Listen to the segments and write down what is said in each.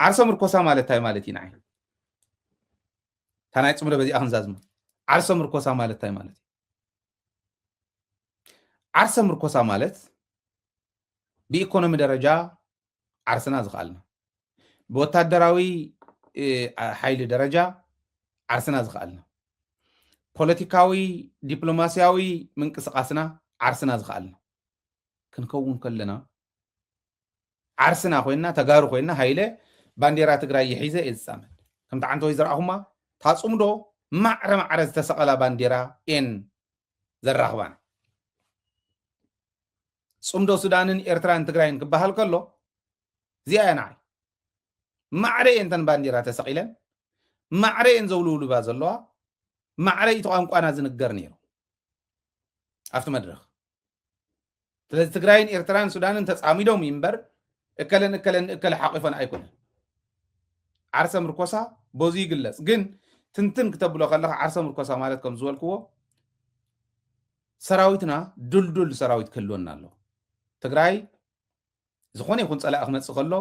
عرسه مركوسا مالتاي مالتي نعي تناي صمده بزي اخنزازم عرسه مركوسا مالتاي مالتي عرسه مركوسا مالت بإيكونومي درجة عرسنا زخالنا بوتادراوي حيل درجة عرسنا زخالنا بوليتيكاوي دبلوماسياوي منقسقاسنا عرسنا زخالنا كنكون كلنا عرسنا خوينا تغارو خوينا هايله بانديرا تግራይ يحيزه يصامد كم تعنتو يزرعهما ታጽምዶ ማዕረ ዝተሰቀላ ባንዴራ ኤን ዘራኽባን ጽምዶ ሱዳንን ኤርትራን ትግራይን ክበሃል ከሎ እዚኣ ናይ ማዕረ ኤንተን ባንዴራ ተሰቂለን ማዕረ ኤን ዘውልውሉ ባ ዘለዋ ማዕረ ኢቱ ቋንቋና ዝንገር ነይሩ ኣብቲ መድረኽ ስለዚ ትግራይን ኤርትራን ሱዳንን ተጻሚዶም ይምበር እከለ ሓቂፈን ኣይኮነን ዓርሰ ምርኮሳ በዚ ይግለጽ ግን ትንትን ክተብሎ ከለኻ ዓርሰ ምርኮሳ ማለት ከም ዝወልክዎ ሰራዊትና ዱልዱል ሰራዊት ክህልወና ኣሎ ትግራይ ዝኾነ ይኹን ፀላእ ክመፅእ ከሎ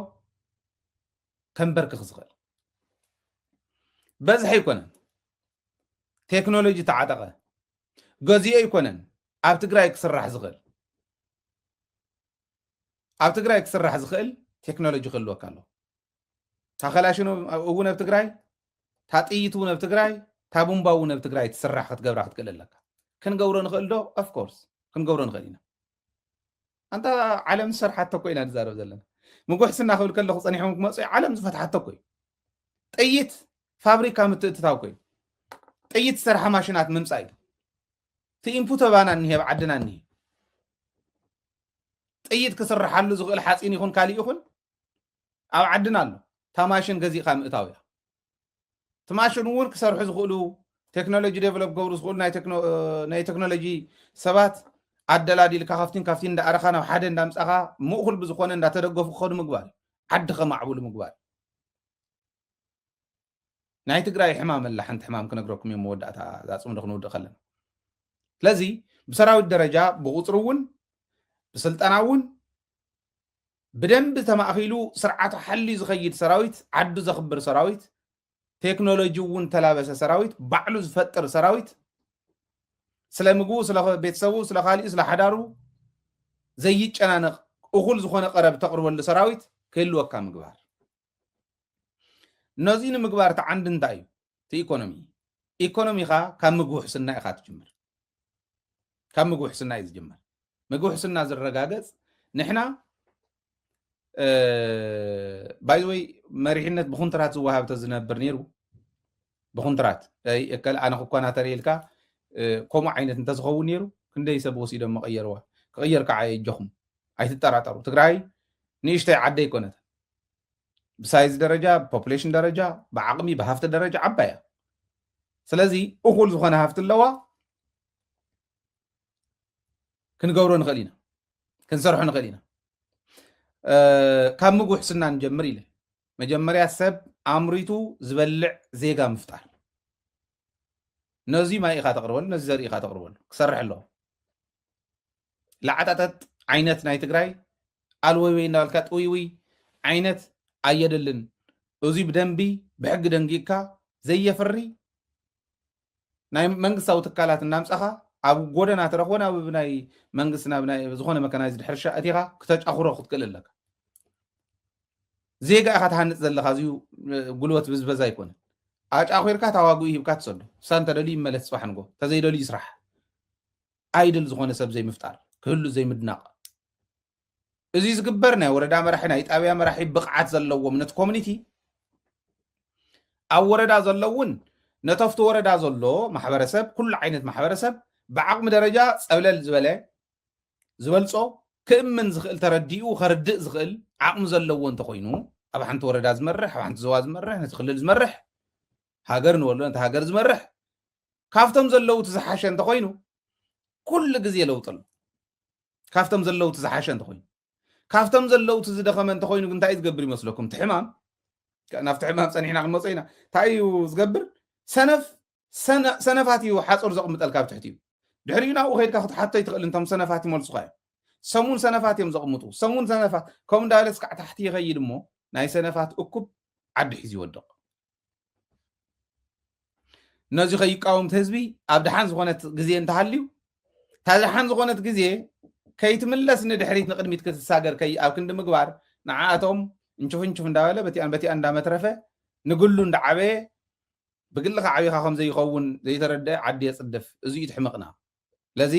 ከንበርክኽ ዝኽእል በዝሒ ኣይኮነን ቴክኖሎጂ ተዓጠቐ ገዚኦ ኣይኮነን ኣብ ትግራይ ክስራሕ ዝኽእል ኣብ ትግራይ ክስራሕ ዝኽእል ቴክኖሎጂ ክህልወካ ኣሎ ታኸላሽኖ እውን ኣብ ትግራይ ታጥይቱ እውን ኣብ ትግራይ ታቡምባው እውን ኣብ ትግራይ ትስራሕ ክትገብራ ክትክእል ኣለካ ክንገብሮ ንኽእል ዶ ኦፍ ኮርስ ክንገብሮ ንኽእል ኢና ኣንታ ዓለም ዝሰርሓቶ እኮ ኢና ንዛረብ ዘለና ምጉሕስና ክብል ከለኹ ፀኒሖም ክመፁ ዓለም ዝፈትሓቶ እኮ እዩ ጥይት ፋብሪካ ምትእትታው እኮ እዩ ጥይት ዝሰርሓ ማሽናት ምምፃእ እዩ እቲ ኢንፑት ኣባና እኒሄ ኣብ ዓድና እኒሄ ጥይት ክስርሓሉ ዝኽእል ሓፂን ይኹን ካሊእ ይኹን ኣብ ዓድና ኣሎ تا ماشين غزيقا مئتاويا تماشين ون كسرحو ዝኽእሉ ቴክኖሎጂ ዴቨሎፕ ገብሩ ዝኽእሉ ናይ ቴክኖሎጂ ሰባት ኣደላዲልካ ካፍቲን እንዳኣረኻ ናብ ሓደ እንዳምፃኻ ምእኹል ብዝኾነ እንዳተደገፉ ክኸዱ ምግባር ዓዲ ከማዕብሉ ምግባር ናይ ትግራይ ሕማም ኣላ ሓንቲ ሕማም ክነግረኩም እዮም መወዳእታ ዛፅምዶ ክንውድእ ከለና ስለዚ ብሰራዊት ደረጃ ብቁፅሪ እውን ብስልጠና እውን بدنب تماخيلو سرعته حلي زخيد سراويت عدو زخبر سراويت تكنولوجي ون تلابس سراويت بعلو زفتر سراويت سلامغو سلا بيتسو سلا خالي سلا حدارو زي يچنانق اخول زخونه قرب تقربل سراويت كيلو وكا مغبار نزين مغبار تا عند انتايو تي ايكونومي خا كمغو حسنا اخات جمر كمغو حسنا يجمر مغو حسنا زرغاغص نحنا باي وي مريحنت بخونترات زوهاب تزنبر نيرو بخونترات اي اكل انا كونا تريلكا كوما عينت انت زخو نيرو كندي سبوسي دم مغيروا غير كعاي جخم اي تطرطرو تግራይ نيشتي عدي كونت بسايز درجه بوبوليشن درجه بعقمي بهافت درجه عبايا سلازي اخول زخنا هافت اللوا كنغورو نخلينا كنسرحو نخلينا كم مجو حسنا نجمر إله مجمريا سب عمريتو زبلع زيجا مفتاح نزي ما إخا تقربون نزر إخا تقربون كسرح الله لعتت عينت نايت جراي الوي نالكات وي عينت أيدلن أزي بدنبي بحق دنجيكا زي فري ناي منق صوت كالات النامس أخا أبو جودنا ترخونا بناي منقسنا بناي زخونا مكانايز الحرشة أتيها كتاج أخوره خد كل لك زيجا أخذ هان زل خازيو قلوة بزبزا يكون أج أخير كات أواجوه بكات صدق سانتا دلي ملص فحنقو تزيد دلي يسرح أيدل زخونا سب زي مفتار كله زي مدناق إزيز قبرنا وردا مرحنا يتأبيا مرحي بقعات زلوا من الكوميونيتي أو وردا زلون نتفتو وردا زلوا محبرسب كل عينة محبرسب بعقم درجة أولى زبلصو كم من زغل ترديو خردق زغل عقم زلون تخوينو أبا حنت وردا زمرح أبا حنت زواز زمرح نتخلل زمرح هاجر نولو أنت هاجر زمرح كافتم زلو تزحاشن تخوينو كل جزية لو طل كافتم زلو تزحاشن تخوين كافتم زلو تزدخمن تخوينو كنت عايز قبري مسلكم تحمام كان افتح حمام صنيحنا غمصينا تايو زقبر سنفاتي وحاصر زقم تلكاب تحتيو دحرينا وخير كاخد حتى يتقل انتم سنفاتي مول صغير سمون سنفاتي مزقمطو سمون سنفات كوم دالس كع تحتي غير مو ناي سنفات اكب ዓዲ ሒዙ ይወድቕ ነዚ ከይቃወምቲ ህዝቢ ኣብ ድሓን ዝኾነት ግዜ እንተሃልዩ እታ ድሓን ዝኾነት ግዜ ከይትምለስ ንድሕሪት ንቅድሚት ክትሳገር ኣብ ክንዲ ምግባር ንዓኣቶም እንችፍ እንዳበለ በቲኣን እንዳመትረፈ ንግሉ እንዳዓበየ ብግልካ ዓብይካ ከም ዘይኸውን ዘይተረድአ ዓዲ የፅድፍ እዚ እዩ ትሕምቕና ለዚ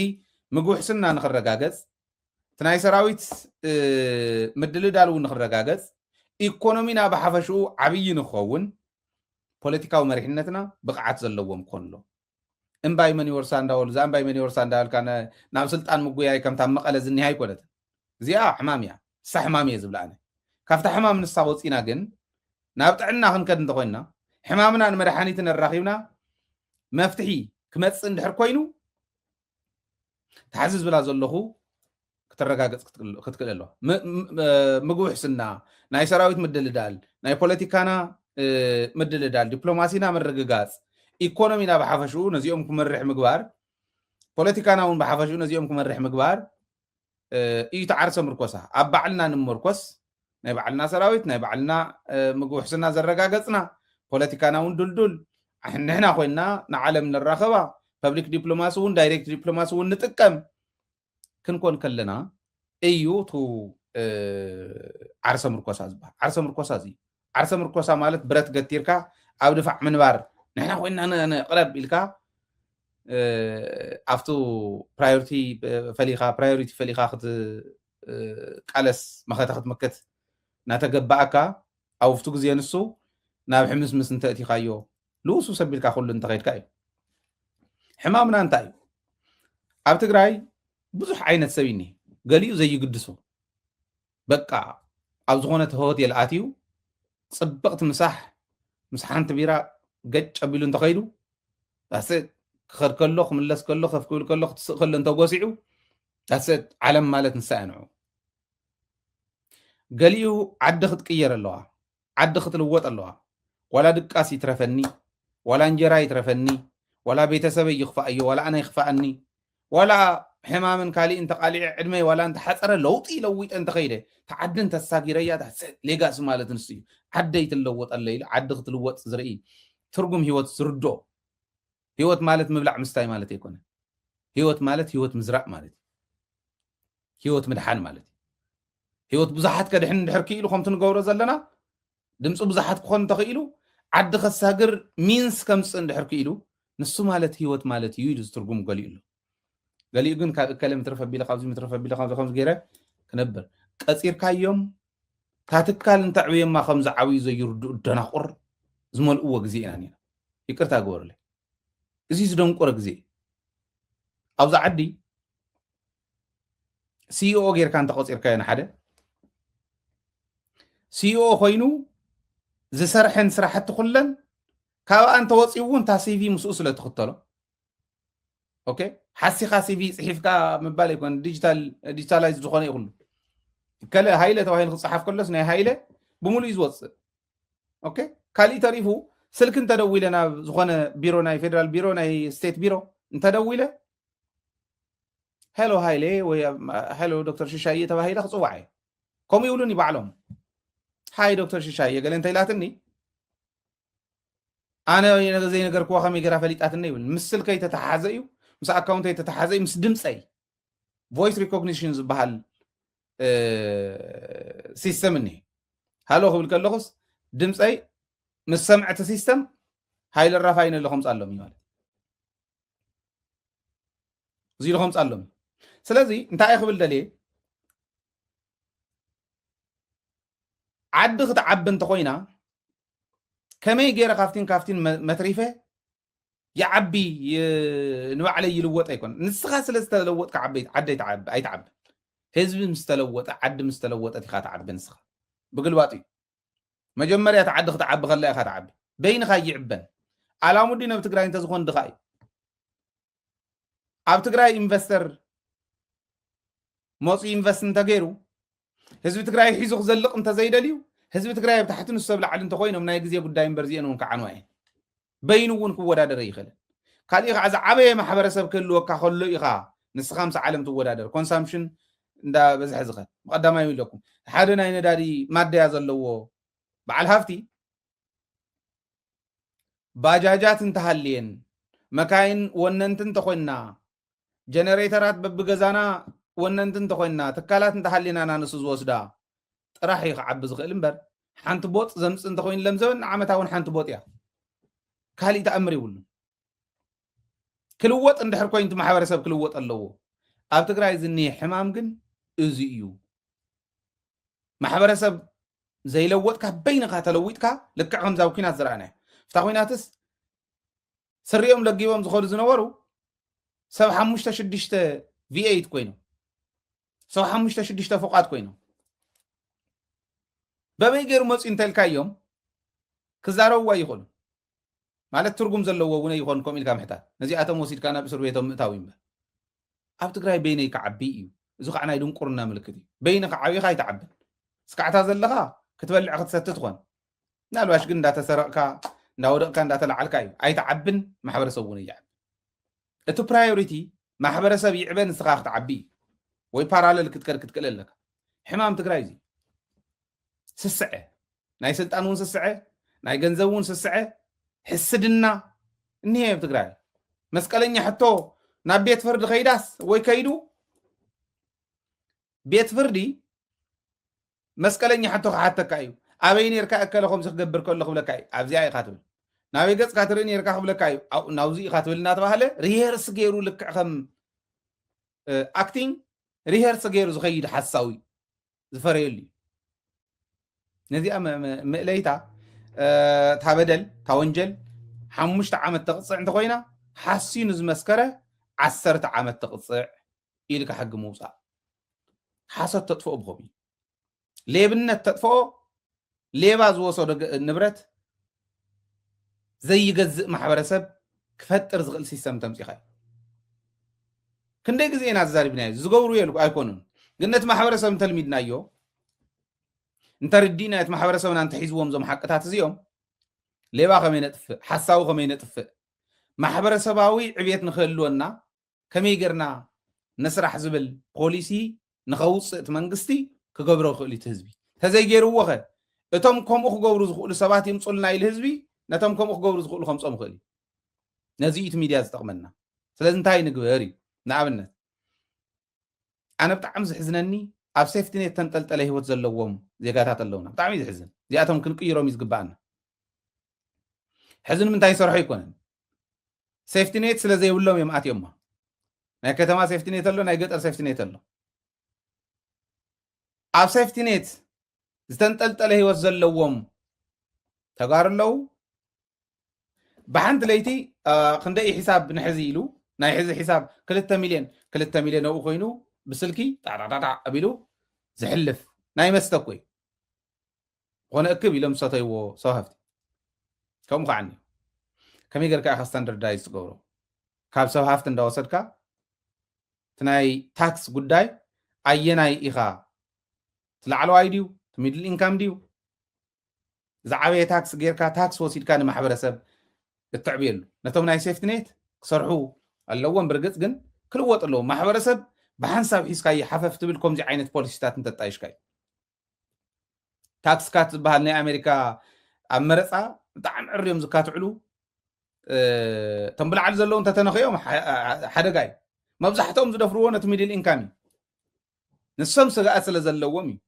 ምግቢ ሕስና ንክረጋገፅ እቲ ናይ ሰራዊት ምድልዳል እውን ንክረጋገፅ ኢኮኖሚና ብሓፈሽኡ ዓብይ ንክኸውን ፖለቲካዊ መሪሕነትና ብቕዓት ዘለዎም ክኾን ኣሎ እምባይ መን ይወርሳ እንዳበሉ እዛ እምባይ መን ይወርሳ እንዳበልካ ናብ ስልጣን ምጉያይ ከምታ መቐለ ዝኒሃ ኣይኮነትን እዚኣ ሕማም እያ እሳ ሕማም እየ ዝብላ ኣነ ካብታ ሕማም ንሳ ወፂና ግን ናብ ጥዕና ክንከድ እንተኮይንና ሕማምና ንመድሓኒት ነራኺብና መፍትሒ ክመፅእ እንድሕር ኮይኑ ተሓዚ ዝብላ ዘለኹ ክትረጋገፅ ክትክእል ኣለዋ ምግቢ ሕስና ናይ ሰራዊት ምድልዳል ናይ ፖለቲካና ምድልዳል ዲፕሎማሲና ምርግጋፅ ኢኮኖሚና ብሓፈሽኡ ነዚኦም ክመርሕ ምግባር ፖለቲካና እውን ብሓፈሽኡ ነዚኦም ክመርሕ ምግባር እዩ ተዓርሰ ምርኮሳ ኣብ ባዕልና ንምርኮስ ናይ ባዕልና ሰራዊት ናይ ባዕልና ምግቢ ሕስና ዘረጋገፅና ፖለቲካና እውን ድልዱል ንሕና ኮይንና ንዓለም ንራኸባ ፐብሊክ ዲፕሎማሲ እውን ዳይሬክት ዲፕሎማሲ እውን ንጥቀም ክንኮን ከለና እዩ ቱ ዓርሰ ምርኮሳ ዝበሃል ዓርሰ ምርኮሳ እዚ ዓርሰ ምርኮሳ ማለት ብረት ገቲርካ ኣብ ድፋዕ ምንባር ንሕና ኮይንና ንቕረብ ኢልካ ኣብቱ ፕራዮሪቲ ፈሊኻ ክትቃለስ መኸተ ክትምክት እናተገባእካ ኣብ ውፍቱ ግዜ ንሱ ናብ ሕምስምስ እንተእቲኻዮ ልውሱ ሰቢልካ ኩሉ እንተኸይድካ እዩ ሕማምና እንታይ እዩ ኣብ ትግራይ ብዙሕ ዓይነት ሰብ እኒሄ ገሊኡ ዘይግድሱ በቃ ኣብ ዝኾነት ሆቴል ኣትዩ ፅብቕቲ ምሳሕ ምስ ሓንቲ ቢራ ገጭ ኣቢሉ እንተኸይዱ ዳስእ ክኸድ ከሎ ክምለስ ከሎ ከፍ ክብል ከሎ ክትስቕ ከሎ እንተጎሲዑ ዳስእ ዓለም ማለት ንሳ ንዑ ገሊኡ ዓዲ ክትቅየር ኣለዋ ዓዲ ክትልወጥ ኣለዋ ዋላ ድቃስ ይትረፈኒ ዋላ እንጀራ ይትረፈኒ ዋላ ቤተሰበይ ይኽፋእ እዩ ዋላ ኣነ ይኽፋኣኒ ዋላ ሕማምን ካሊእ እንተቃሊዕ ዕድመይ ዋላ እንተሓፀረ ለውጢ ለዊጠ እንተኸይደ ተዓዲ እንተሳጊረያ ሌጋሲ ማለት ንሱ እዩ ዓደይ ትለወጥ ኣለ ኢሉ ዓዲ ክትልወጥ ዝርኢ ትርጉም ሂወት ዝርድኦ ሂወት ማለት ምብላዕ ምስታይ ማለት ኣይኮነ ሂወት ማለት ሂወት ምዝራእ ማለት ሂወት ምድሓን ማለት ሂወት ብዙሓት ከድሕን እንድሕር ክኢሉ ከምቲ ንገብሮ ዘለና ድምፂ ብዙሓት ክኾን እንተኽኢሉ ዓዲ ከሳግር ሚንስ ከምፅእ እንድሕር ክኢሉ ንሱ ማለት ሂወት ማለት እዩ ኢሉ ዝትርጉም ገሊኡ ኣሎ ገሊኡ ግን ካብ እከለ ምትረፍ ኣቢለ ካብዚ ምትረፍ ኣቢለ ከምዚ ገይረ ክነብር ቀፂርካዮም ታትካል እንተዕብየማ ከምዚ ዓብዩ ዘይርድኡ ደናቁር ዝመልእዎ ግዜ ኢና ኒና ይቅርታ ግበሩለይ እዚ ዝደንቆረ ግዜ ኣብዛ ዓዲ ሲኢኦ ጌርካ እንተቆፂርካዮ ንሓደ ሲኢኦ ኮይኑ ዝሰርሐን ስራሕቲ ኩለን ካብኣ እንተወፂኡ እውን እታ ሲቪ ምስኡ ስለ ትኽተሎ ኦኬ ሓሲኻ ሲቪ ፅሒፍካ ምባል ኣይኮነ ዲጂታላይዝ ዝኾነ ይኹሉ ከለ ሃይለ ተባሂሉ ክፅሓፍ ከሎስ ናይ ሃይለ ብሙሉእ ዝወፅእ ኦኬ ካሊእ ተሪፉ ስልክ እንተደው ኢለ ናብ ዝኾነ ቢሮ ናይ ፌደራል ቢሮ ናይ ስቴት ቢሮ እንተደው ኢለ ሄሎ ሃይሌ ወይ ሄሎ ዶክተር ሽሻየ ተባሂለ ክፅዋዕ እየ ከምኡ ይብሉን ይባዕሎም ሃይ ዶክተር ሽሻየ ገለ እንተኢላትኒ ኣነ ዘይነገርክዋ ከመይ ገይራ ፈሊጣትኒ ይብል ምስ ስልከይ ተተሓሓዘ እዩ ምስ ኣካውንተይ ተተሓሓዘ እዩ ምስ ድምፀይ ቮይስ ሪኮግኒሽን ዝበሃል ሲስተም እኒሄ ሃሎ ክብል ከለኹስ ድምፀይ ምስ ሰምዕቲ ሲስተም ሃይለ ራፋይነ ኢሉ ከምፅ ኣሎም እዩ ማለት እዚ ኢሉ ከምፅ ኣሎም ስለዚ እንታይ ክብል ደልየ ዓዲ ክትዓቢ እንተኮይና ከመይ ገይረ ካብቲን መትሪፈ ይዓቢ ንባዕለይ ይልወጥ ኣይኮነ ንስኻ ስለ ዝተለወጥካ ዓደይ ኣይትዓቢ ህዝቢ ምስ ተለወጠ ዓዲ ምስ ተለወጠት ኢኻ ትዓቢ ንስኻ ብግልባጥ እዩ መጀመርያ ዓዲ ክትዓቢ ከላ ኢኻ ትዓቢ በይንኻ ይዕበን ኣላሙዲ ናብ ትግራይ እንተዝኾን ድኻ እዩ ኣብ ትግራይ ኢንቨስተር መፂ ኢንቨስት እንተገይሩ ህዝቢ ትግራይ ሒዙ ክዘልቕ እንተዘይደልዩ ህዝቢ ትግራይ ኣብ ታሕቲ ንሱ ሰብ ላዕሊ እንተኮይኖም ናይ ግዜ ጉዳይ እምበር እዚአን እውን ክዓንዋ እየን በይኑ እውን ክወዳደር ይኽእልን ካልእ ከዓ ዝዓበየ ማሕበረሰብ ክህልወካ ከሎ ኢኻ ንስኻ ምስ ዓለም ትወዳደር ኮንሳምፕሽን እንዳበዝሐ ዝኸድ ብቀዳማይ ኢለኩም ሓደ ናይ ነዳዲ ማደያ ዘለዎ በዓል ሃፍቲ ባጃጃት እንተሃልየን መካይን ወነንትን ተኮይና ጀነሬተራት በብገዛና ወነንትን ተኮይና ትካላት እንተሃልየና ናንሱ ዝወስዳ ጥራሕ ይኽዓቢ ዝኽእል እምበር ሓንቲ ቦጥ ዘምፅ እንተኮይን ለምዘበን ዓመታ እውን ሓንቲ ቦጥ እያ ካልእ ተኣምር ይብሉ ክልወጥ እንድሕር ኮይንቲ ማሕበረሰብ ክልወጥ ኣለዎ ኣብ ትግራይ ዝኒሄ ሕማም ግን እዚ እዩ ማሕበረሰብ ዘይለወጥካ በይንካ ተለዊጥካ ልክዕ ከምዛብ ኩናት ዝረኣና ፍታ ኩናትስ ስሪኦም ለጊቦም ዝኸዱ ዝነበሩ ሰብ 5-6 V8 ኮይኖም ሰብ 5-6 ፎቃት ኮይኖም በበይ ገይሩ መፁ እንተልካዮም ክዛረብዋ ይኽእሉ ማለት ትርጉም ዘለዎ እውን ይኾን ከም ኢልካ ምሕታት ነዚኣቶም ወሲድካ ናብ እስር ቤቶም ምእታው እምበር ኣብ ትግራይ በይነይ ክዓቢ እዩ እዚ ከዓ ናይ ድንቁርና ምልክት እዩ በይነ ክዓቢኻ ኣይትዓብን ስካዕታ ዘለኻ ክትበልዕ ክትሰቲ ትኾን ናልባሽ ግን እንዳተሰረቕካ እንዳወደቕካ እንዳተላዓልካ እዩ ኣይትዓብን ማሕበረሰብ እውን ይዓቢ እቲ ፕራዮሪቲ ማሕበረሰብ ይዕበን ንስኻ ክትዓቢ ወይ ፓራለል ክትከድ ክትክእል ኣለካ ሕማም ትግራይ እዚ ስስዐ ናይ ስልጣን እውን ስስዐ ናይ ገንዘብ እውን ስስዐ ሕስድና እኒሄ ኣብ ትግራይ መስቀለኛ ሕቶ ናብ ቤት ፍርዲ ከይዳስ ወይ ከይዱ ቤት ፍርዲ መስቀለኛ ሕቶ ክሓተካ እዩ ኣበይ ነርካ እከለኹም ዝክገብር ከሎ ክብለካ እዩ ኣብዚኣ ኢኻ ትብል ናበይ ገፅካ ትርኢ ነርካ ክብለካ እዩ ናብዚ ኢኻ ትብል እናተባሃለ ሪሄርስ ገይሩ ልክዕ ከም ኣክቲንግ ሪሄርስ ገይሩ ዝኸይድ ሓሳዊ ዝፈረየሉ እዩ ነዚኣ ምእለይታ تا بدل تا ونجل 5 ዓመት ተቕፅዕ እንተኮይና ሓሲኑ ዝመስከረ 10 ዓመት ተቕፅዕ ኢልካ ሕጊ ምውፃእ ሓሰት ተጥፍኦ ብኸምኡ ሌብነት ተጥፍኦ ሌባ ዝወሰዶ ንብረት ዘይገዝእ ማሕበረሰብ ክፈጥር ዝኽእል ሲስተም ተምፂኻ ክንደይ ግዜ ኢና ተዛሪብናዮ ዝገብሩ የሉ ኣይኮኑን ግን ነቲ ማሕበረሰብ እንተልሚድናዮ እንተርዲና እቲ ማሕበረሰብና እንተሒዝዎም ዞም ሓቅታት እዚኦም ሌባ ከመይ ነጥፍእ ሓሳቡ ከመይ ነጥፍእ ማሕበረሰባዊ ዕብየት ንክህልወና ከመይ ጌርና ንስራሕ ዝብል ፖሊሲ ንኸውፅእ እቲ መንግስቲ ክገብሮ ይኽእል እቲ ህዝቢ ተዘይገይርዎ ኸ እቶም ከምኡ ክገብሩ ዝኽእሉ ሰባት ይምፁልና ኢሉ ህዝቢ ነቶም ከምኡ ክገብሩ ዝኽእሉ ከምፆም ይኽእል እዩ ነዚ እቲ ሚድያ ዝጠቕመና ስለዚ እንታይ ንግበር እዩ ንኣብነት ኣነ ብጣዕሚ ዝሕዝነኒ ኣብ ሴፍቲኔት ተንጠልጠለ ሂወት ዘለዎም ዜጋታት ኣለውና ብጣዕሚ ዝሕዝን እዚኣቶም ክንቅይሮም እዩ ዝግባአና ሕዝን ምንታይ ይሰርሑ ይኮነን ሴፍቲኔት ስለ ዘይብሎም እዮም ኣትዮማ ናይ ከተማ ሴፍቲኔት ኣሎ ናይ ገጠር ሴፍቲኔት ኣሎ ኣብ ሴፍቲኔት ዝተንጠልጠለ ሂወት ዘለዎም ተጋሩ ኣለዉ ብሓንቲ ለይቲ ክንደይ ሒሳብ ንሕዚ ኢሉ ናይ ሕዚ ሒሳብ 2 ሚልዮን ኣብኡ ኮይኑ ብስልኪ ጣጣጣጣ ኣቢሉ ዝሕልፍ ናይ መስተ ኮይ ኮነ እክብ ኢሎም ሰተይዎ ሰብ ሃፍቲ ከምኡ ከዓኒ ከመይ ጌርካ ኢኻ ስታንዳርዳይዝ ትገብሮ ካብ ሰብ ሃፍቲ እንዳወሰድካ እቲ ናይ ታክስ ጉዳይ ኣየናይ ኢኻ ትላዕለዋይ ድዩ ሚድል ኢንካም ድዩ ዝዓበየ ታክስ ጌርካ ታክስ ወሲድካ ንማሕበረሰብ እትዕብየሉ ነቶም ናይ ሴፍቲኔት ክሰርሑ ኣለዎም ብርግፅ ግን ክልወጥ ኣለዎም ማሕበረሰብ ብሓንሳብ ሒዝካ ይሓፈፍ ትብል ከምዚ ዓይነት ፖሊሲታት እንተጣይሽካ እዩ ታክስ ካት ዝበሃል ናይ ኣሜሪካ ኣብ መረፃ ብጣዕሚ ዕርዮም ዝካትዕሉ እቶም ብላዕሊ ዘለዉ እንተተነኺኦም ሓደጋ እዩ መብዛሕትኦም ዝደፍርዎ ነቲ ሚድል ኢንካም እዩ ንሶም ስግኣት ስለ ዘለዎም እዩ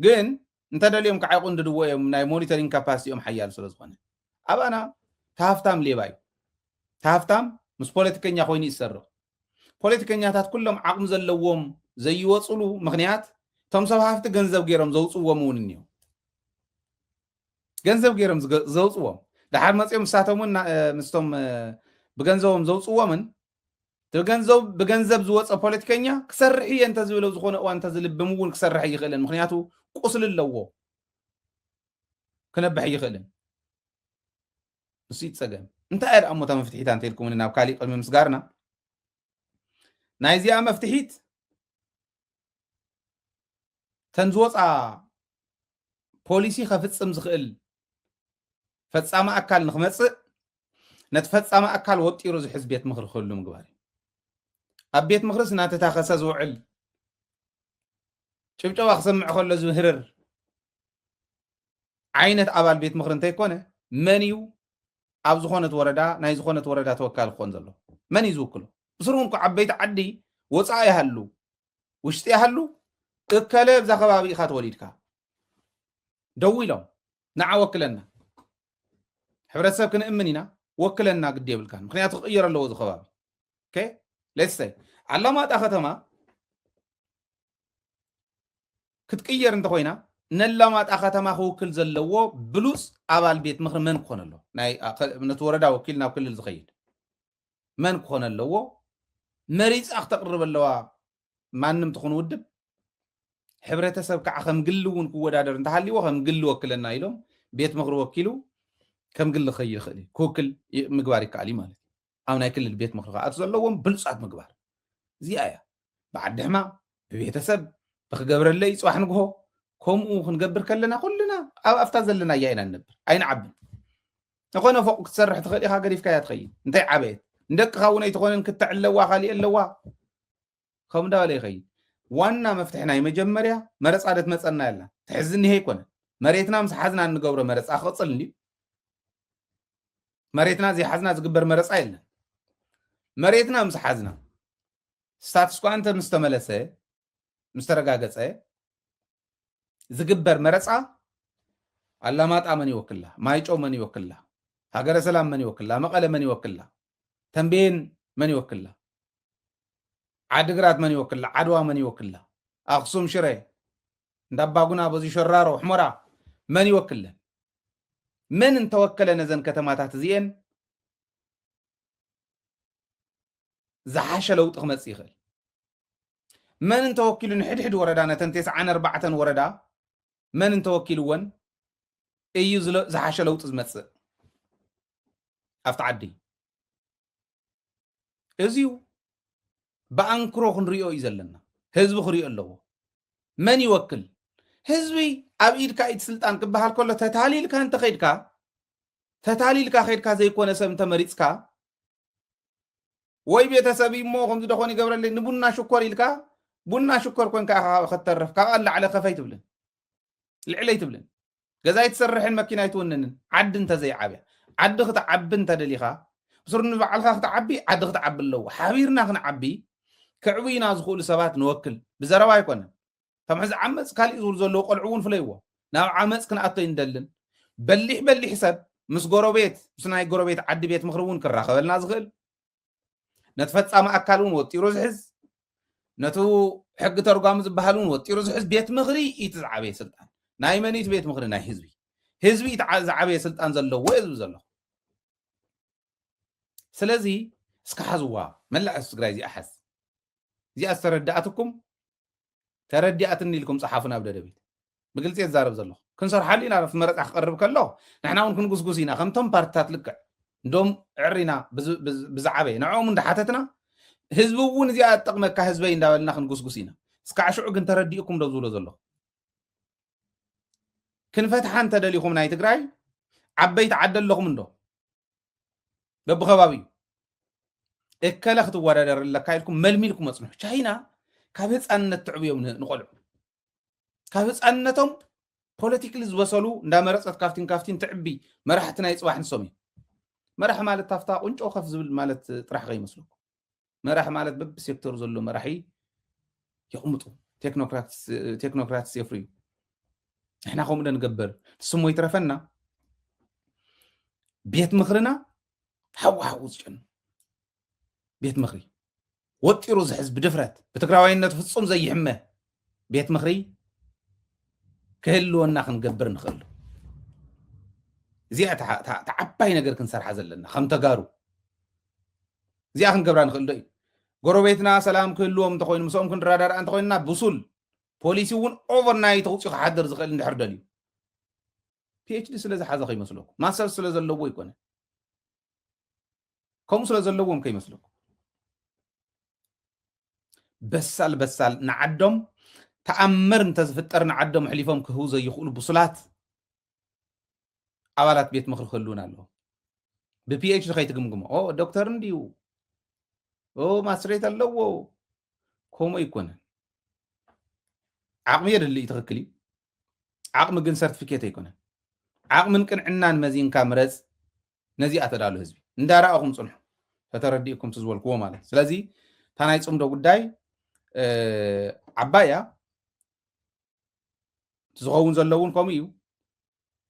ግን እንተደልዮም ክዓይቁ እንድድዎ እዮም ናይ ሞኒተሪንግ ካፓሲቲኦም ሓያሉ ስለ ዝኾነ ኣብኣና ተሃፍታም ሌባ እዩ ተሃፍታም ምስ ፖለቲከኛ ኮይኑ ይሰርቕ ፖለቲከኛታት ኩሎም ዓቕሚ ዘለዎም ዘይወፅሉ ምክንያት እቶም ሰብ ሃፍቲ ገንዘብ ገይሮም ዘውፅዎም እውን እኒኦ ገንዘብ ገይሮም ዘውፅዎም ድሓር መፅኦም ንሳቶም እውን ምስቶም ብገንዘቦም ዘውፅዎምን ብገንዘብ ዝወፀ ፖለቲከኛ ክሰርሕ እየ እንተዝብለው ዝኾነ እዋን እንተዝልብም እውን ክሰርሕ ይኽእልን ምክንያቱ ቁስሊ ኣለዎ ክነብሕ ይኽእልን ንሱ ይፀገም እንታይ እያ እሞታ መፍትሒታ እንተኢልኩምን ናብ ካሊእ ቅድሚ ምስጋርና ናይዚኣ መፍትሒት ተንዝወፃ ፖሊሲ ከፍፅም ዝኽእል ፈፃሚ ኣካል ንክመፅእ ነቲ ፈፃሚ ኣካል ወጢሩ ዝሕዝ ቤት ምክሪ ክህሉ ምግባር እዩ ኣብ ቤት ምክሪስ እናተታኸሰ ዝውዕል ጭብጨባ ክሰምዕ ከሎ ዝምህርር ዓይነት ኣባል ቤት ምክሪ እንተይኮነ መን እዩ ኣብ ዝኾነት ወረዳ ናይ ዝኾነት ወረዳ ተወካሊ ክኾን ዘሎ መን እዩ ዝውክሎ? ብስሩን እኮ ዓበይቲ ዓዲ ወፃኢ ይሃሉ ውሽጢ ይሃሉ እከለ ብዛ ከባቢ ኢኻ ተወሊድካ ደው ኢሎም ንዓ ወክለና ሕብረተሰብ ክንእምን ኢና ወክለና ግዲ የብልካ ምክንያቱ ክቅየር ኣለዎ እዚ ከባቢ ሌትስ ሰይ ዓላማጣ ከተማ ክትቅየር እንተኮይና ነላማጣ ከተማ ክውክል ዘለዎ ብሉፅ ኣባል ቤት ምክሪ መን ክኾን ኣሎ? ነቲ ወረዳ ወኪል ናብ ክልል ዝኸይድ መን ክኾን ኣለዎ? መሪፃ ክተቅርብ ኣለዋ ማንም ትኹን ውድብ ሕብረተሰብ ከዓ ከም ግሊ እውን ክወዳደር እንተሃልይዎ ከም ግሊ ወክለና ኢሎም ቤት ምክሪ ወኪሉ ከም ግሊ ክኸይድ ይኽእል ክውክል ምግባር ይከኣል እዩ ማለት እዩ ኣብ ናይ ክልል ቤት ምክሪ ከዓ ዘለዎም ብሉፃት ምግባር እዚኣ እያ ብዓዲ ሕማቕ ብቤተሰብ ብክገብረለይ ፅባሕ ንግሆ ከምኡ ክንገብር ከለና ኩልና ኣብ ኣፍታ ዘለና እያ ኢና ንነብር ኣይንዓብን ንኾነ ፎቅ ክትሰርሕ ትኽእል ኢኻ ገዲፍካ እያ ትኸይድ እንታይ ዓበየት ንደቅኻ እውን ኣይትኾንን ክትዕለዋ ካሊእ ኣለዋ ከም እንዳበለ ይኸይድ ዋና መፍትሒ ናይ መጀመርያ መረፃ ደትመፀና ያላ ትሕዝኒ ይሄ ይኮነ መሬትና ምስ ሓዝና እንገብሮ መረፃ ክቕፅል እንድዩ መሬትና ዘይሓዝና ዝግበር መረፃ የለን መሬትና ምስ ሓዝና ስታትስ ኳ እንተ ምስ ተመለሰ ምስ ተረጋገፀ ዝግበር መረፃ ኣላማጣ መን ይወክላ ማይጮ መን ይወክላ ሃገረ ሰላም መን ይወክላ መቐለ መን ይወክላ ተንቤን መን ይወክላ ዓድግራት መን ይወክላ ዓድዋ መን ይወክላ ኣክሱም ሽረ እንዳባጉና በዚ ሸራሮ ሕሞራ መን ይወክለን መን እንተወከለ ነዘን ከተማታት እዚአን ዝሓሸ ለውጢ ክመፅእ ይኽእል መን እንተወኪሉ ንሕድሕድ ወረዳ ነተን 94 ወረዳ መን እንተወኪልዎን እዩ ዝሓሸ ለውጢ ዝመፅእ ኣብቲ ዓዲ እዚዩ ብኣንክሮ ክንሪኦ እዩ ዘለና ህዝቢ ክሪኦ ኣለዎ መን ይወክል ህዝቢ ኣብ ኢድካ ኢድ ስልጣን ክበሃል ከሎ ተታሊልካ እንተኸይድካ ኸይድካ ዘይኮነ ሰብ እንተመሪፅካ ወይ ቤተሰብ እሞ ከምዚ ደኾን ይገብረለይ ንቡና ሽኮር ኢልካ ቡና ሽኮር ኮንካ ከተርፍ ካብኣ ላዕለ ከፈይ ትብልን ልዕለይ ትብልን ገዛይ ትሰርሕን መኪና ይትውንንን ዓዲ እንተዘይዓብያ ዓዲ ክትዓቢ እንተደሊኻ ብስሩ ንባዕልካ ክትዓቢ ዓዲ ክትዓቢ ኣለዎ ሓቢርና ክንዓቢ ክዕብዩና ዝኽእሉ ሰባት ንወክል ብዘረባ ኣይኮነን ከም ሕዚ ዓመፅ ካሊእ ዝብሉ ዘለዎ ቆልዑ እውን ፍለይዎ ናብ ዓመፅ ክንኣቶ ይንደልን በሊሕ ሰብ ምስ ጎረቤት ምስ ናይ ጎረቤት ዓዲ ቤት ምክሪ እውን ክራኸበልና ዝኽእል ነቲ ፈፃሚ ኣካል እውን ወጢሩ ዝሕዝ ነቱ ሕጊ ተርጓሚ ዝበሃል እውን ወጢሩ ዝሕዝ ቤት ምክሪ እቲ ዝዓበየ ስልጣን ናይ መኒት ቤት ምክሪ ናይ ህዝቢ እቲ ዝዓበየ ስልጣን ዘለዎ እዩ ዝብል ዘሎ ስለዚ እስካ ሓዝዋ መላእስ ትግራይ እዚኣ ሓዝ እዚኣ ዝተረዳእትኩም ተረዲኣትኒ ኢልኩም ፀሓፉ ናብ ደደቤት ብግልፂ ዝዛረብ ዘለኹ ክንሰርሓሉ ኢና ረፍቲ መረፃ ክቐርብ ከሎ ንሕና እውን ክንጉስጉስ ኢና ከምቶም ፓርቲታት ልክዕ እንዶም ዕሪና ብዛዕበየ ንዕኦም እንዳሓተትና ህዝቢ እውን እዚኣ ጠቕመካ ህዝበይ እንዳበልና ክንጉስጉስ ኢና እስካዕ ሽዑ ግን ተረዲእኩም ዶ ዝብሎ ዘለኹ ክንፈትሓ እንተደሊኹም ናይ ትግራይ ዓበይቲ ዓዲ ኣለኹም እንዶ በብኸባቢዩ እከለ ክትወዳደር ኣለካ ኢልኩም መልሚልኩም መፅንሑ ቻይና ካብ ህፃንነት ትዕብዮም ንቆልዑ ካብ ህፃንነቶም ፖለቲክሊ ዝበሰሉ እንዳመረፀት ካፍቲን ትዕቢ መራሕቲ ናይ ፅባሕ ንሶም እዮም መራሒ ማለት ታፍታ ቁንጮ ከፍ ዝብል ማለት ጥራሕ ከይመስለኩም መራሒ ማለት በብሴክተሩ ዘሎ መራሒ ይቕምጡ ቴክኖክራትስ የፍርዩ ንሕና ከምኡ ንገብር ንስሞ ይትረፈና ቤት ምክርና ሓዋሓው ዝጨኑ ቤት ምክሪ ወጢሩ ዝሕዝ ብድፍረት ብትግራዋይነት ፍጹም ዘይሕመ ቤት ምክሪ ክህልወና ክንገብር ንኽእሉ እዚኣ ተዓባይ ነገር ክንሰርሓ ዘለና ከም ተጋሩ እዚኣ ክንገብራ ንኽእል ዶ እዩ ጎረቤትና ሰላም ክህልዎም እንተኮይኑ ምስኦም ክንረዳድኣ እንተኮይንና ብሱል ፖሊሲ እውን ኦቨርናይት ተውፅኡ ክሓድር ዝኽእል እንድሕር ደልዩ ፒኤችዲ ስለ ዝሓዘ ከይመስለኩም ማስተር ስለ ዘለዎ ይኮነ ከምኡ ስለ ዘለዎም ከይመስለኩም በሳል ንዓዶም ተኣምር እንተዝፍጠር ንዓዶም ሕሊፎም ክህቡ ዘይኽእሉ ብሱላት ኣባላት ቤት ምክሪ ክህልውና ኣለዎ ብፒኤችዲ ከይትግምግሞ ዶክተር እንድዩ ማስትሬት ኣለዎ ከምኡ ይኮነን ዓቕሚ የድሊ ትኽክል እዩ ዓቕሚ ግን ሰርቲፊኬት ኣይኮነን ዓቕምን ቅንዕናን መዚንካ ምረፅ نزي أتدالو هزبي ندارا أقوم صنحو فترديكم تزولكو ماله سلازي تاناي صمدو قداي عبايا تزغون زلون كوميو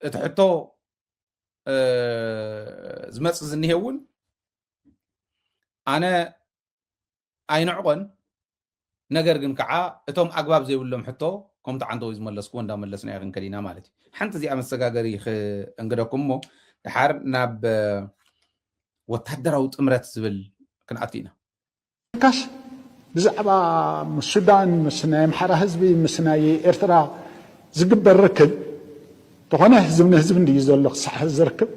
تحطو زمص زنيهون أنا أينعقن ነገር ግን ከዓ እቶም ኣግባብ ዘይብሎም ሕቶ ከምቲ ዓንቶ ዝመለስኩ እንዳመለስና ይኽን ከዲና ማለት እዩ ሓንቲ እዚኣ መሰጋገሪ እንግደኩም እሞ ድሓር ናብ ወታደራዊ ጥምረት ዝብል ክንኣቱ ኢና ካሽ ብዛዕባ ሱዳን ምስ ናይ ኣምሓራ ህዝቢ ምስ ናይ ኤርትራ ዝግበር ርክብ ተኾነ ህዝብ ንህዝብ እንድዩ ዘሎ ክሳሕ ዝርክብ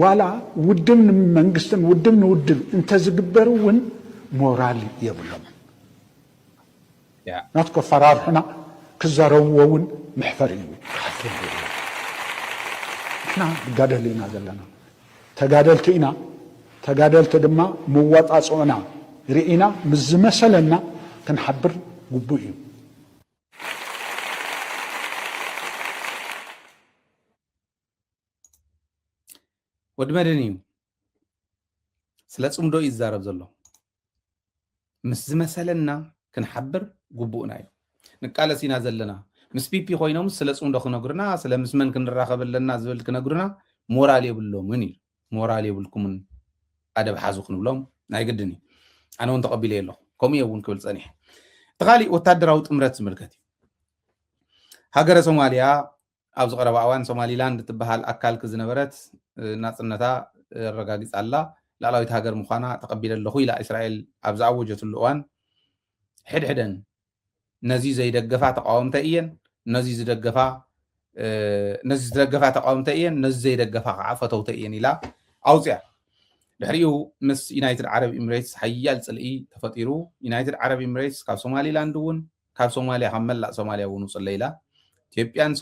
ዋላ ውድብ ንመንግስትን ውድብ ንውድብ እንተዝግበር እውን ሞራል የብሎም ناتكو فرار هنا كزاروون محفرين احنا قادلينا زلنا تقادلت دما موطاصونا رئينا مزمسلنا كنحبر قبوي ودمدني سلصمدو يزارب زلو مزمسلنا كنحبر قبونا نقالسينا زلنا مس بيبي خوينوم سلصوم دخ نغرنا سلمس من كنراخب لنا زبل كنغرنا مورال يبلو مني مورال يبلكم ادب حازو كنبلوم ناي قدني انا وانت قبيله يلو كومي يون كبل صنيح تغالي وتادراو طمرت ملكتي هاجر سوماليا ابز قربا اوان سومالي لاند تبحال اكال كزنبرت ناصنتا رغاغيص الله لالاويت هاجر مخانا تقبيل الله الى اسرائيل ابز عوجت الاوان حدن نزي زي دغفا تقاومت اين نزي زي دغفا تقاومت اين نزي زي دغفا عفتوت اين الى اوصيا دحريو مس يونايتد عرب اميريتس حيال صلئي تفطيرو يونايتد عرب اميريتس كاب سومالي لاند ون كاب سوماليا حمل سوماليا ونو صليلا ኢትዮጵያን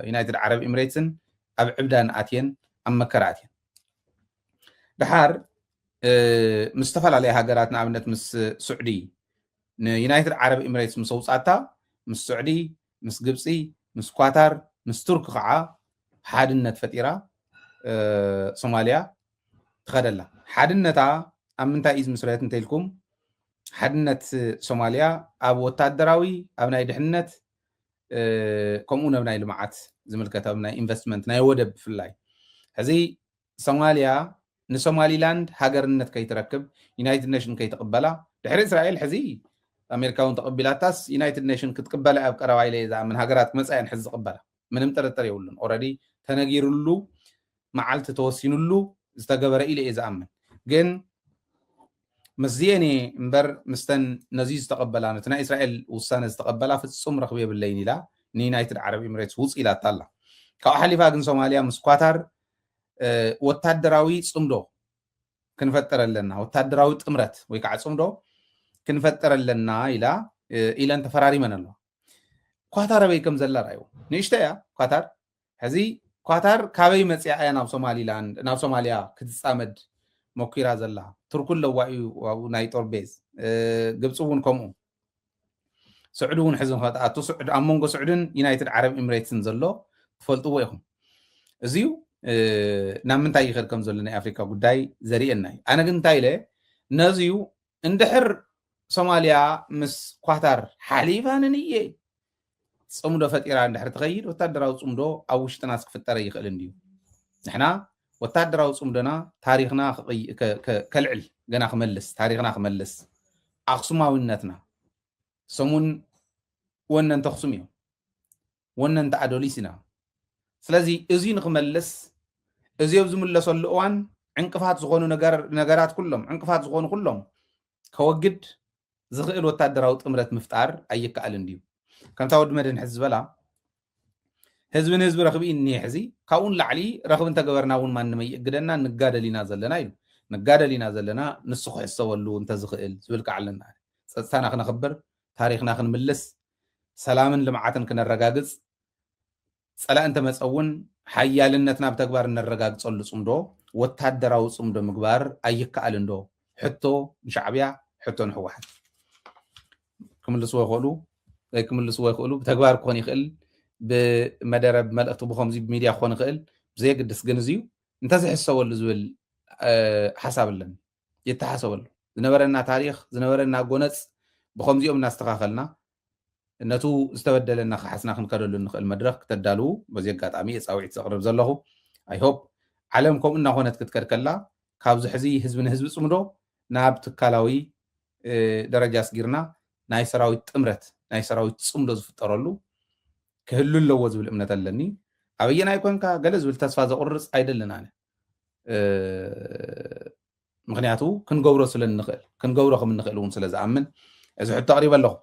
ዩናይትድ ዓረብ ኤሚሬትስን ኣብ ዕብዳን ኣትየን ኣብ መከራትየን ድሓር ምስ ዝተፈላለዩ ሃገራት ንኣብነት ምስ ሱዑዲ ንዩናይትድ ዓረብ ኤሚሬትስ ምስ ውፃታ ምስ ሱዑዲ ምስ ግብፂ ምስ ኳታር ምስ ቱርክ ከዓ ሓድነት ፈጢራ ሶማልያ ትኸደላ ሓድነታ ኣብ ምንታይ እዩ ዝምስረት እንተኢልኩም ሓድነት ሶማልያ ኣብ ወታደራዊ ኣብ ናይ ድሕነት ከምኡ ናብ ናይ ልምዓት ዝምልከት ኣብ ናይ ኢንቨስትመንት ናይ ወደብ ብፍላይ ሕዚ ሶማልያ ንሶማሊላንድ ሃገርነት ከይትረክብ ዩናይትድ ኔሽን ከይትቕበላ ድሕሪ እስራኤል ሕዚ ኣሜሪካ እውን ተቐቢላታስ ዩናይትድ ኔሽን ክትቅበላ ኣብ ቀረባ ኢለ ዝኣምን ሃገራት መፃየን ሕዚ ዝቕበላ ምንም ጥርጥር የብሉን ኦልሬዲ ተነጊሩሉ መዓልቲ ተወሲኑሉ ዝተገበረ ኢለ እየ ዝኣምን ግን مسزيني امبر مستن نزيز تقبلا نتنا اسرائيل وسانه تقبلا فصوم رخب يبلين الى يونايتد عرب اميريتس وص الى طلا كحليفا كن صوماليا مسكواتر وتادراوي صمدو كنفترلنا وتادراوي طمرت وي كع صمدو كنفترلنا الى انت فراري من الله كواتر بيكم زلا رايو نيشتيا كواتر هذه كواتر كاوي مصيا ناب صوماليلاند ناب صوماليا كتصامد ሞኪራ ዘላ ቱርኩን ለዋዩ ናይ ጦር ቤዝ ግብፅ እውን ከምኡ ስዑድ እውን ሕዝን ከኣቱ ስዑድ ኣብ መንጎ ስዑድን ዩናይትድ ዓረብ ኤሚሬትስን ዘሎ ትፈልጥዎ ኢኹም እዚዩ ናብ ምንታይ ይኸድ ከም ዘሎ ናይ ኣፍሪካ ጉዳይ ዘርእየና እዩ ኣነ ግን እንታይ ኢለ ነዚዩ እንድሕር ሶማልያ ምስ ኳታር ሓሊፋንን እየ ፅምዶ ፈጢራ እንድሕር ትኸይድ ወታደራዊ ፅምዶ ኣብ ውሽጥና ክፍጠረ ይኽእል እንድዩ ንሕና ወታደራዊ ፅምዶና ታሪክና ከልዕል ገና ክመልስ ታሪክና ክመልስ ኣክሱማዊነትና ሰሙን ወነንተ ኣክሱም እዮም ወነንተ ኣዶሊስ ኢና ስለዚ እዚ ንክመልስ እዚ ኣብ ዝምለሰሉ እዋን ዕንቅፋት ዝኾኑ ነገራት ኩሎም ዕንቅፋት ዝኾኑ ኩሎም ከወግድ ዝኽእል ወታደራዊ ጥምረት ምፍጣር ኣይከኣልን ድዩ ከምታ ወዲ መድን ሕዚ ዝበላ ህዝብን ህዝብ ረኽቢ እኒ ሕዚ ካብኡን ላዕሊ ረኽብ እንተገበርና እውን ማንም ይእግደና ንጋደሊና ዘለና ኢሉ ንጋደሊና ዘለና ንሱ ክሕሰበሉ እንተዝኽእል ዝብልካ ኣለና ፀጥታና ክነኽብር ታሪክና ክንምልስ ሰላምን ልምዓትን ክነረጋግፅ ፀላእ እንተመፀውን ሓያልነትና ብተግባር እነረጋግፀሉ ፅምዶ ወታደራዊ ፅምዶ ምግባር ኣይከኣልን ዶ ሕቶ ንሻዕብያ ሕቶ ንሕወሓት ክምልስዎ ይኽእሉ ወይ ክምልስዎ ይኽእሉ ብተግባር ክኾን ይኽእል بمدرب ملأت بخمزي بميديا خون خيل زي قدس جنزيو እንተዝሕሰበሉ ዝብል ሓሳብ ኣለኒ ይተሓሰበሉ ዝነበረና ታሪክ ዝነበረና ጎነፅ ብከምዚኦም እናስተኻኸልና ነቱ ዝተበደለና ክሓስና ክንከደሉ ንኽእል መድረክ ክተዳልው በዚ ኣጋጣሚ የፃውዒት ዘቕርብ ዘለኹ ኣይሆፕ ዓለም ከምኡ እናኾነት ክትከድ ከላ ካብዚ ሕዚ ህዝቢ ንህዝቢ ፅምዶ ናብ ትካላዊ ደረጃ ስጊርና ናይ ሰራዊት ጥምረት ናይ ሰራዊት ፅምዶ ዝፍጠረሉ ክህሉ ኣለዎ ዝብል እምነት ኣለኒ ኣበየናይ ኮንካ ገለ ዝብል ተስፋ ዘቁርፅ ኣይደልን ኣነ ምክንያቱ ክንገብሮ ከም እንኽእል እውን ስለ ዝኣምን እዚ ሕቶ ኣቅሪበ ኣለኹ